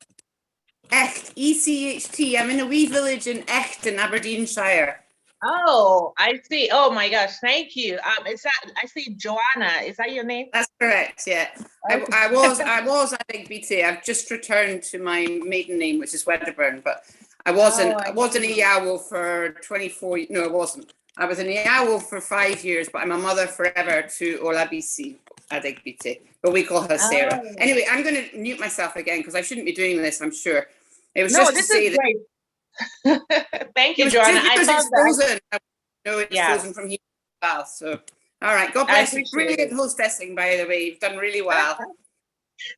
Echt, E-C-H-T. I'm in a wee village in Echt in Aberdeenshire. Oh, I see. Oh my gosh, thank you. Is that, I see Joanna. Is that your name? That's correct, yeah. Okay. I was at Igbite. I've just returned to my maiden name, which is Wedderburn, but I wasn't a Yawo for 24, no, I wasn't. I was in Yawo for 5 years, but I'm a mother forever to Olabisi at Igbite, but we call her Sarah. Oh. Anyway, I'm going to mute myself again because I shouldn't be doing this, I'm sure. It was No, just this to say is great. Thank you, it was Joanna. just because it's frozen. No, it's Yeah. frozen from here as well. So, all right. God I bless you. appreciate Brilliant it. hostessing, by the way. You've done really well.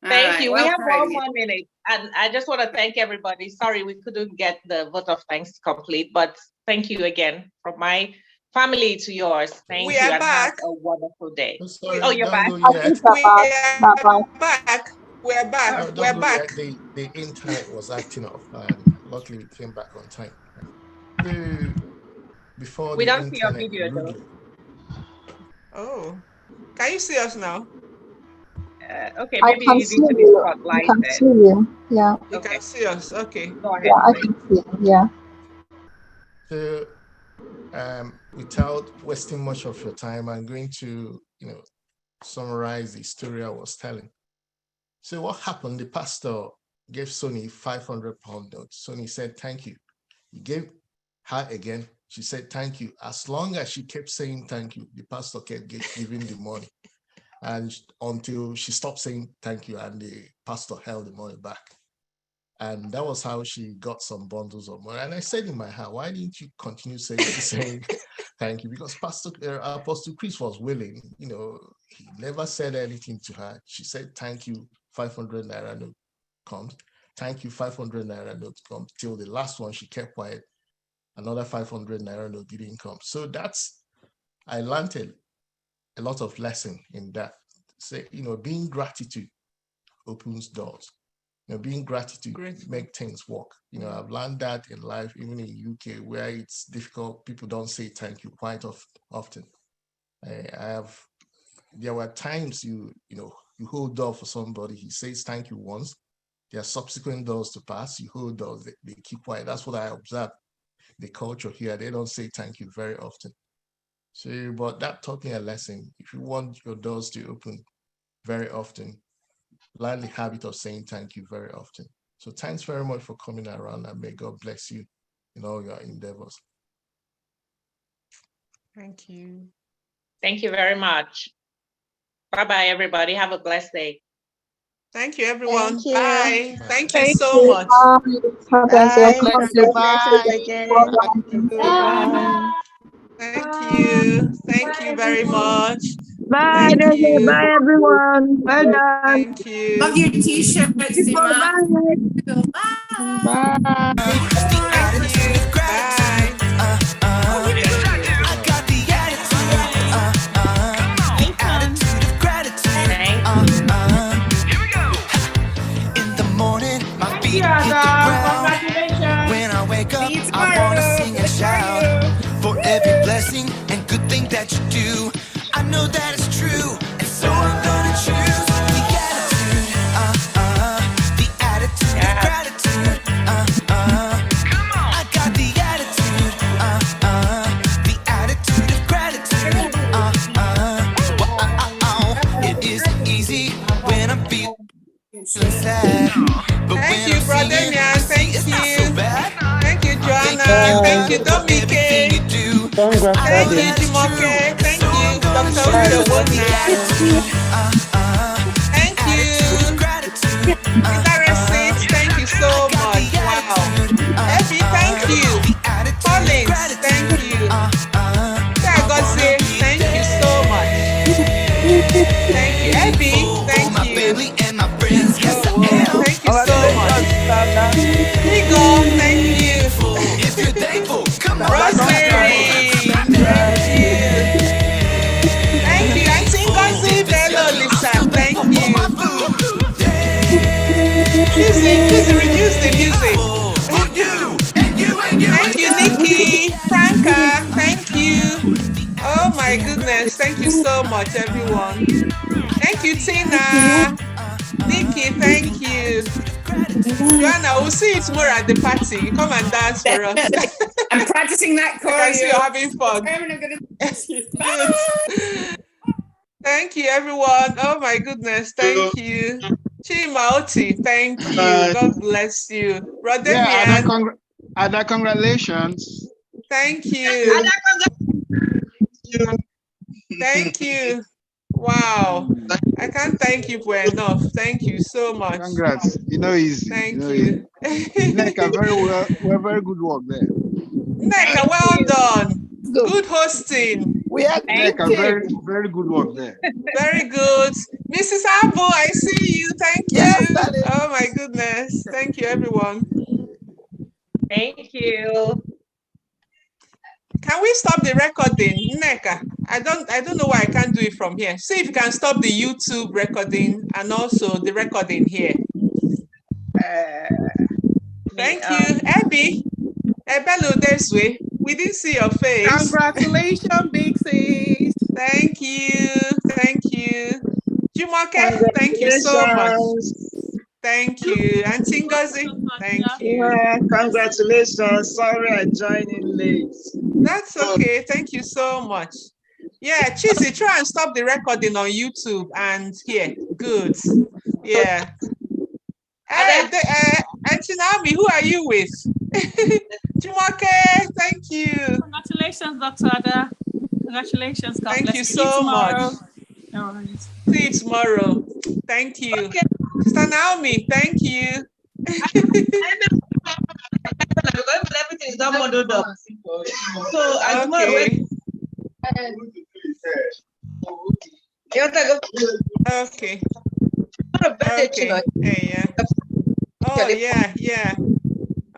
Thank you. We well have tried, one yeah. more minute, and I just want to thank everybody. Sorry, we couldn't get the vote of thanks complete, but thank you again from my family to yours. Thank We you, are and back. have a wonderful day. Sorry, Oh, you're don't back. go yet. We are back. We're back. Don't We're go back. yet. The internet was acting up, and luckily we came back on time. So before We the don't see your internet video though. rudely. Oh, can you see us now? Okay, I maybe can you see need to be you. I can spotlighted. see you. Yeah. You can see us. Okay. Go ahead. Yeah, I can see. Yeah. So, without wasting much of your time, I'm going to, summarize the story I was telling. So what happened? The pastor gave Sonny 500-pound note. Sonny said, thank you. He gave her again. She said, thank you. As long as she kept saying thank you, the pastor kept giving the money. And until she stopped saying thank you and the pastor held the money back. And that was how she got some bundles of money. And I said in my heart, why didn't you continue saying thank you? Because Apostle Chris was willing, he never said anything to her. She said, thank you, 500 naira note comes. Thank you, 500 naira note comes. Till the last one, she kept quiet. Another 500 naira note didn't come. So I learned a lot of lesson in that. Say, being gratitude opens doors. Being gratitude make things work. I've learned that in life, even in UK, where it's difficult. People don't say thank you quite often. There were times you hold door for somebody. He says thank you once. There are subsequent doors to pass. You hold doors, they keep quiet. That's what I observed. The culture here, they don't say thank you very often. So, but that taught me a lesson. If you want your doors to open very often, learn the habit of saying thank you very often. So thanks very much for coming around, and may God bless you in all your endeavors. Thank you. Thank you very much. Bye-bye, everybody. Have a blessed day. Thank you, everyone. Thank you. Bye. Thank you Thank so you. much. Bye. Bye. Again. Bye. Thank you. Thank you very much. Bye, Thank you. bye everyone. Well done. Thank you. Love your t-shirt, Sima. Bye. Thank you. Bye. I got the attitude of gratitude. Here we go. In the morning, my feet hit the ground. When I wake up, I wanna sing and shout for every blessing and good thing that you do. I know that it's true, and so I'm gonna choose the attitude. The attitude of gratitude. I got the attitude. The attitude of gratitude. It isn't easy when I'm feeling sad, but Thank when you, I'm Brother singing, Nyan. I see Thank it's not so you. bad. Thank you, Joanna. Thank you, Dominique. Thank you, Jimoke. Thank you, Dr. Uchewona. Thank you, Indaresit. Thank you so much. Wow. Effie, thank you. Collins, thank you. Tagozie, thank you so much. Thank you. Effie, thank you. Thank you so much. Nigo, thank you. If you're thankful, come on. Rosemary, thank you. Thank you. Auntie Ngozi Bello Lisa, thank you. Music, reduce the music. Thank you, Nikki, Franca, thank you. Oh my goodness, thank you so much, everyone. Thank you, Tina. Nikki, thank you. Joanna, we'll see you tomorrow at the party. Come and dance for us. I'm practicing that choreo. I see you're having fun. Good. Thank you, everyone. Oh my goodness, thank you. Chimaoti, thank you. God bless you. Rodemian. Ada, congratulations. Thank you. Thank you. Wow. I can't thank you for enough. Thank you so much. Congrats. Easy. Thank you. Neka, very good work there. Neka, well done. Good hosting. Neka, very good work there. Very good. Mrs. Abo, I see you. Thank you. Oh my goodness. Thank you, everyone. Thank you. Can we stop the recording, Neka? I don't know why I can't do it from here. See if you can stop the YouTube recording and also the recording here. Thank you, Abby. Ebelo this way. We didn't see your face. Congratulations, big sis. Thank you. Thank you. Jumoke, thank you so much. Thank you. Auntie Ngozi, thank you. Yeah, congratulations. Sorry I joined in late. That's okay. Thank you so much. Yeah, Chizzy, try and stop the recording on YouTube and here. Good. Yeah. Hey, Auntie Naomi, who are you with? Jumoke, thank you. Congratulations, Dr. Ada. Congratulations. God Thank bless you See you so tomorrow. much. All right. See you tomorrow. Thank you. Okay. Sister Naomi, thank you. Everything is not modeled up. So Okay. Okay. Okay. Hey, yeah. Oh, yeah, yeah.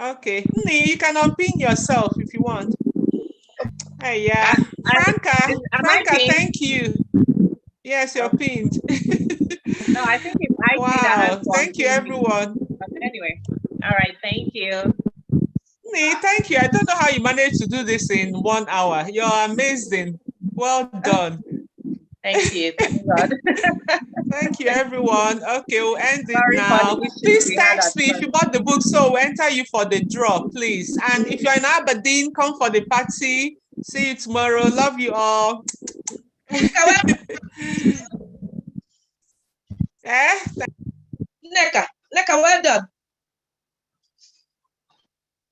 Okay. You can unpin yourself if you want. Hey, yeah. Franca, thank you. Yes, you're pinned. No, I think if I did, I had Wow. Thank you, everyone. But anyway, all right. Thank you. Thank you. I don't know how you managed to do this in 1 hour. You're amazing. Well done. Thank you. Thank God. Thank you, everyone. Okay, we'll end it Sorry for now. the issues Please we had text at me if first. you bought the book, so we'll enter you for the draw, please. And if you're in Aberdeen, come for the party. See you tomorrow. Love you all. Neka, well done.